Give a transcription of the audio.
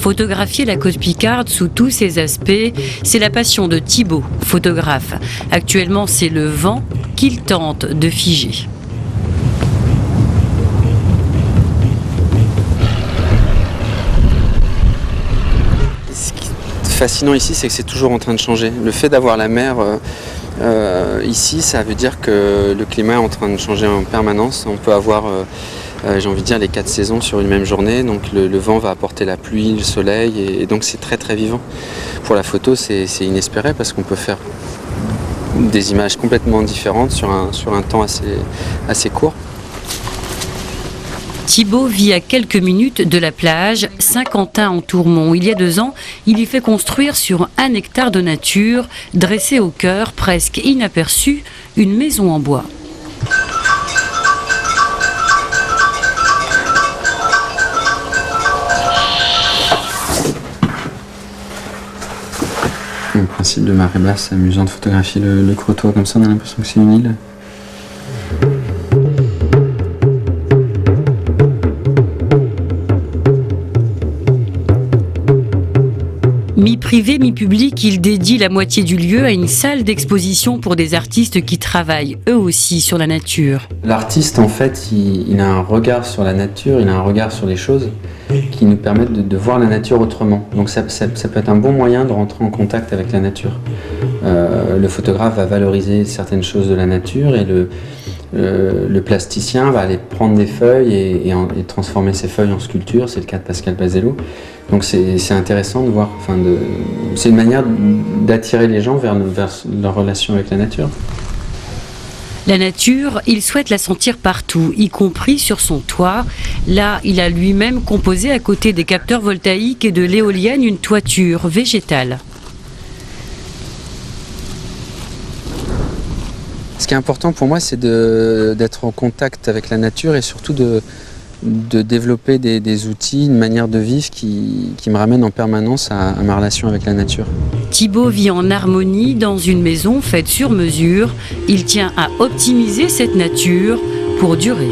Photographier la côte picarde sous tous ses aspects, c'est la passion de Thibaut, photographe. Actuellement, c'est le vent qu'il tente de figer. Ce qui est fascinant ici, c'est que c'est toujours en train de changer. Le fait d'avoir la mer ici, ça veut dire que le climat est en train de changer en permanence. On peut avoir, j'ai envie de dire, les 4 saisons sur une même journée. Donc le vent va apporter la pluie, le soleil, et donc c'est très très vivant. Pour la photo, c'est inespéré parce qu'on peut faire des images complètement différentes sur un temps assez court. Thibaut vit à quelques minutes de la plage Saint-Quentin-en-Tourmont. Il y a 2 ans, il y fait construire sur 1 hectare de nature, dressée au cœur, presque inaperçue, une maison en bois. Le principe de marée basse, c'est amusant de photographier le crottoir comme ça, on a l'impression que c'est une île. Mi-privé, mi-public, il dédie la moitié du lieu à une salle d'exposition pour des artistes qui travaillent eux aussi sur la nature. L'artiste, en fait, il a un regard sur la nature, il a un regard sur les choses qui nous permettent de voir la nature autrement. Donc ça peut être un bon moyen de rentrer en contact avec la nature. Le photographe va valoriser certaines choses de la nature et le plasticien va aller prendre des feuilles et transformer ces feuilles en sculpture. C'est le cas de Pascal Bazello. Donc c'est intéressant de voir, c'est une manière d'attirer les gens vers leur relation avec la nature. La nature, il souhaite la sentir partout, y compris sur son toit. Là, il a lui-même composé à côté des capteurs voltaïques et de l'éolienne une toiture végétale. Ce qui est important pour moi, c'est d'être en contact avec la nature et surtout de développer des outils, une manière de vivre qui me ramène en permanence à ma relation avec la nature. Thibaut vit en harmonie dans une maison faite sur mesure. Il tient à optimiser cette nature pour durer.